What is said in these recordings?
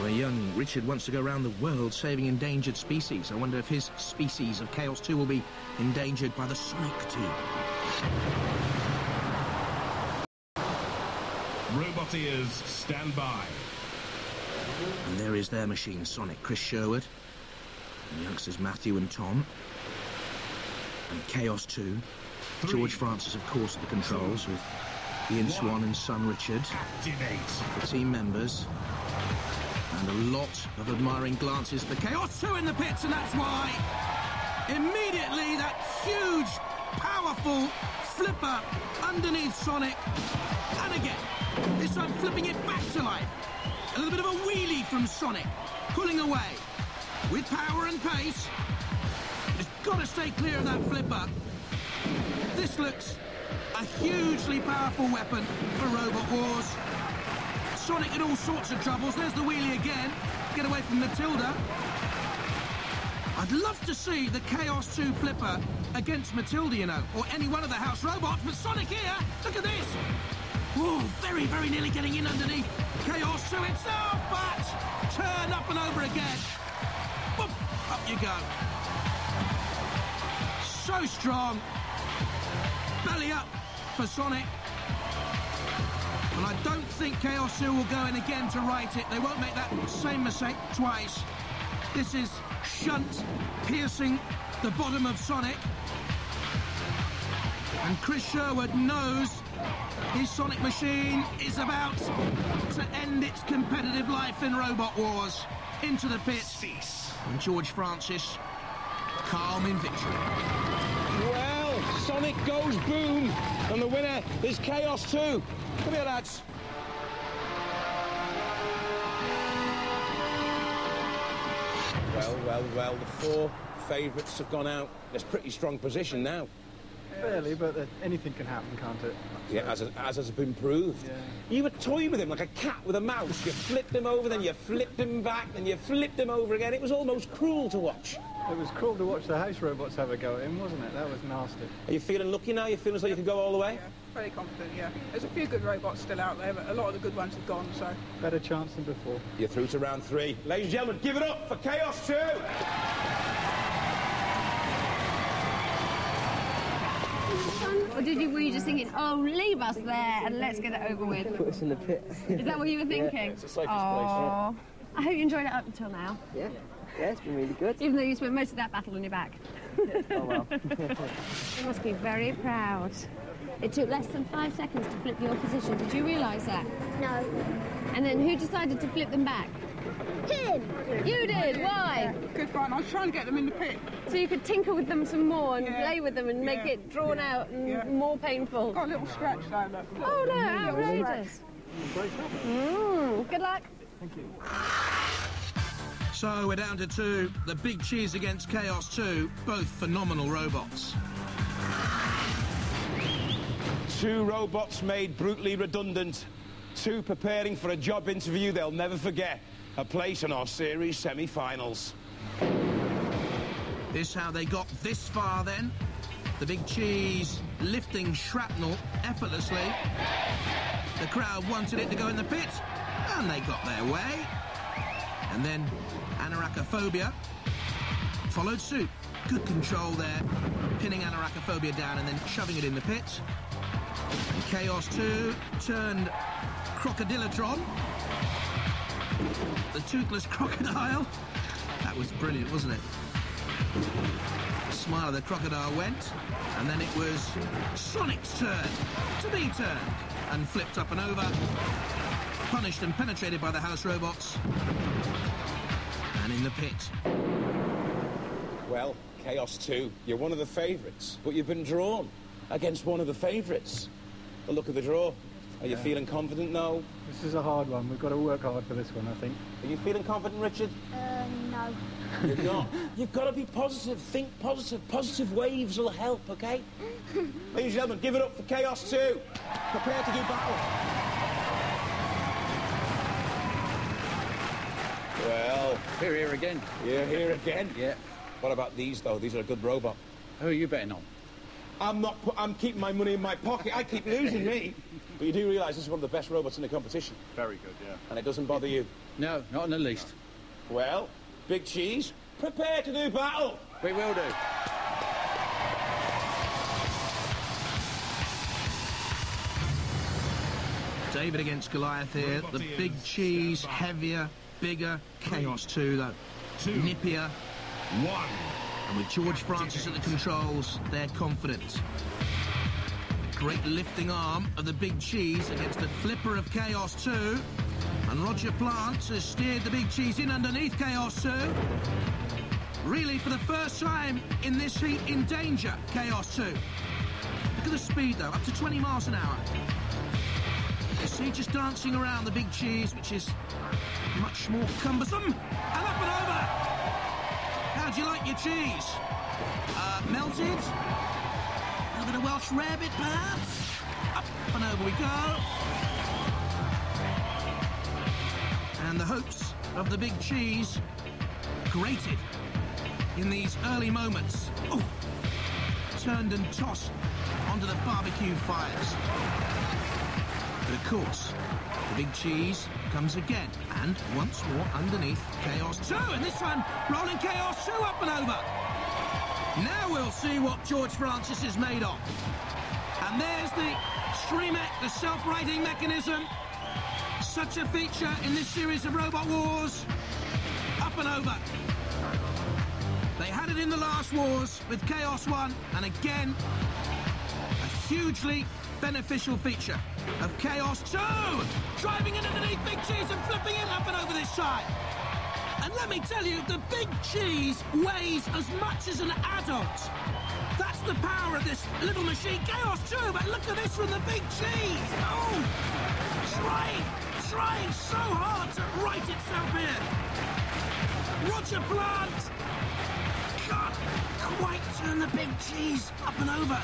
Well, young Richard wants to go around the world saving endangered species. I wonder if his species of Chaos 2 will be endangered by the Sonic team. Roboteers, stand by. And there is their machine, Sonic, Chris Sherwood, and youngsters Matthew and Tom. And Chaos 2, George Francis, of course, at the controls, with Ian Swan and son Richard, the team members. And a lot of admiring glances for Chaos 2 in the pits, and that's why immediately that huge, powerful flipper underneath Sonic. And again, this time flipping it back to life. A little bit of a wheelie from Sonic, pulling away with power and pace. He's got to stay clear of that flipper. This looks a hugely powerful weapon for Robot Wars. Sonic in all sorts of troubles. There's the wheelie again. Get away from Matilda. I'd love to see the Chaos 2 flipper against Matilda, you know, or any one of the house robots, but Sonic here, look at this. Whoa, very, very nearly getting in underneath Chaos 2 itself, but turn up and over again. Boop, up you go. So strong. Belly up for Sonic. And I don't think Chaos 2 will go in again to right it. They won't make that same mistake twice. This is shunt piercing the bottom of Sonic. And Chris Sherwood knows his Sonic machine is about to end its competitive life in Robot Wars. Into the pits. And George Francis, calm in victory. Well, Sonic goes boom, and the winner is Chaos 2. Come here, lads. Well, the four favourites have gone out. There's pretty strong position now. Barely, but anything can happen, can't it? Yeah, as has been proved. Yeah. You were toying with him like a cat with a mouse. You flipped him over, then you flipped him back, then you flipped him over again. It was almost cruel to watch. It was cruel to watch the house robots have a go at him, wasn't it? That was nasty. Are you feeling lucky now? You feeling as though you could go all the way? Yeah, very confident, yeah. There's a few good robots still out there, but a lot of the good ones have gone, so... Better chance than before. You're through to round 3. Ladies and gentlemen, give it up for Chaos 2! Or were you just thinking, oh, leave us there and let's get it over with? Put us in the pit. Is that what you were thinking? Yeah, it's the safest place. I hope you enjoyed it up until now. Yeah, it's been really good. Even though you spent most of that battle on your back. Oh, well. You must be very proud. It took less than 5 seconds to flip your position. Did you realise that? No. And then who decided to flip them back? Him! You did? Why? Good fun. I was trying to get them in the pit. So you could tinker with them some more and play with them and make it drawn out and more painful. Got a little scratch there, look. Oh, no, outrageous. Good luck. Thank you. So we're down to 2. The Big Cheese against Chaos 2. Both phenomenal robots. 2 robots made brutally redundant. 2 preparing for a job interview they'll never forget. A place in our series semi-finals. This how they got this far then. The Big Cheese lifting Shrapnel effortlessly. The crowd wanted it to go in the pit, and they got their way. And then Anoraknophobia followed suit. Good control there, pinning Anoraknophobia down and then shoving it in the pit. And Chaos 2 turned Crocodilotron, the toothless crocodile. That was brilliant, wasn't it? The smile of the crocodile went, and then it was Sonic's turn to be turned and flipped up and over, punished and penetrated by the house robots, and in the pit. Well, Chaos 2, you're one of the favourites, but you've been drawn against one of the favourites. A look at the draw. Are you feeling confident now? This is a hard one. We've got to work hard for this one, I think. Are you feeling confident, Richard? No. You're not? You've got to be positive. Think positive. Positive waves will help, OK? Ladies and gentlemen, give it up for Chaos 2. Prepare to do battle. Well... Here again. You're here again? Yeah. What about these, though? These are a good robot. Who are you betting on? I'm keeping my money in my pocket. I keep losing me. But you do realise this is one of the best robots in the competition. Very good, yeah. And it doesn't bother you? No, not in the least. Well, Big Cheese, prepare to do battle. We will do. David against Goliath here. The Big Cheese, heavier, bigger. Chaos 2, though. Nippier. 1. And with George Francis at the controls, they're confident. The great lifting arm of the Big Cheese against the flipper of Chaos 2. And Roger Plant has steered the Big Cheese in underneath Chaos 2. Really, for the first time in this heat, in danger, Chaos 2. Look at the speed, though, up to 20 miles an hour. You see, just dancing around the Big Cheese, which is much more cumbersome. And up and over! How do you like your cheese? Melted? A little bit of Welsh rarebit, perhaps? Up and over we go. And the hopes of the Big Cheese grated in these early moments. Oh, turned and tossed onto the barbecue fires. But of course, the Big Cheese comes again, and once more underneath Chaos 2, and this time rolling Chaos 2 up and over. Now we'll see what George Francis is made of. And there's the Shrapnel, the self-righting mechanism. Such a feature in this series of Robot Wars. Up and over. They had it in the last wars with Chaos 1, and again, a hugely beneficial feature of Chaos 2. Driving in underneath Big Cheese and flipping it up and over this side. And let me tell you, the Big Cheese weighs as much as an adult. That's the power of this little machine. Chaos 2, but look at this from the Big Cheese. Oh, trying so hard to right itself here. Roger Plant can't quite turn the Big Cheese up and over.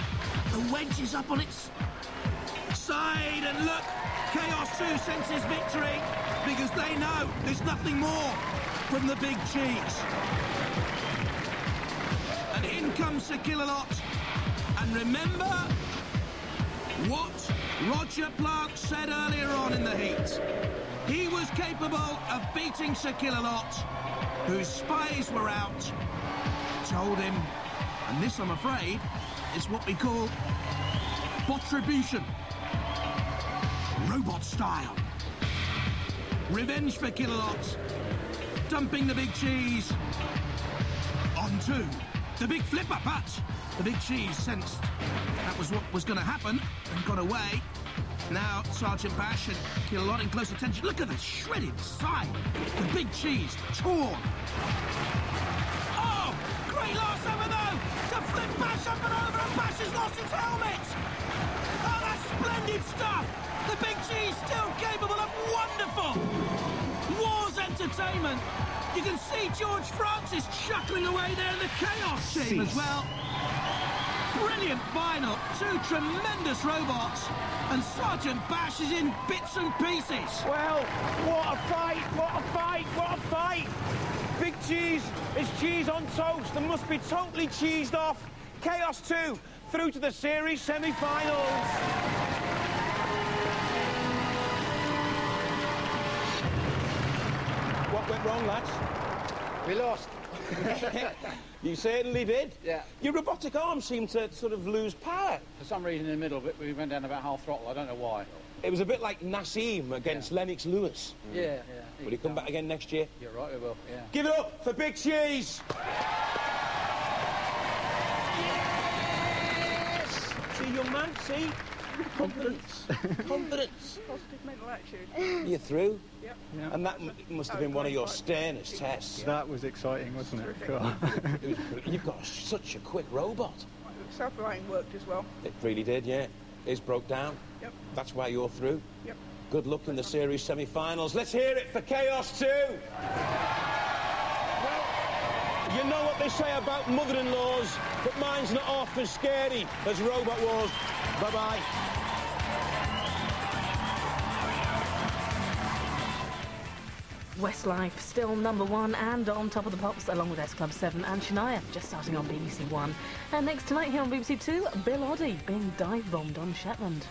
The wedge is up on its side, and look, Chaos 2 senses victory because they know there's nothing more from the Big Cheese. And in comes Sir Killalot, and remember what Roger Plant said earlier on in the heat. He was capable of beating Sir Killalot, whose spies were out, told him, and this, I'm afraid, is what we call Botribution. Robot style. Revenge for Killalot. Dumping the Big Cheese onto the Big Flipper, but the Big Cheese sensed that was what was going to happen and got away. Now Sergeant Bash and Killalot in close attention. Look at the shredded side. The Big Cheese torn. Oh, great loss over though to flip Bash up and over, and Bash has lost his helmet. Oh, that's splendid stuff. The Big Cheese still capable of wonderful wars entertainment. You can see George Francis chuckling away there in the Chaos team as well. Brilliant final. Two tremendous robots. And Sergeant Bash is in bits and pieces. Well, what a fight, what a fight, what a fight. Big Cheese is cheese on toast and must be totally cheesed off. Chaos 2 through to the series semi-finals. What went wrong, lads? We lost. You certainly did. Yeah. Your robotic arm seemed to sort of lose power. For some reason in the middle of it, we went down about half throttle. I don't know why. It was a bit like Nassim against Lennox Lewis. Yeah. Will he come back again next year? You're right, we will, yeah. Give it up for Big Cheese! Yes! See, young man, see? Confidence. Confidence. Positive mental attitude. You're through? Yep. Yeah. And that must have been one of your sternest tests. That was exciting, wasn't it? Cool. You've got such a quick robot. Self-righting worked as well. It really did, yeah. His broke down. Yep. That's why you're through. Yep. Good luck in the series semi-finals. Let's hear it for Chaos 2. Well, you know what they say about mother-in-laws, but mine's not half as scary as Robot Wars. Bye-bye. Westlife still #1 and on top of the pops, along with S Club 7 and Shania, just starting on BBC 1. And next tonight here on BBC 2, Bill Oddie being dive-bombed on Shetland.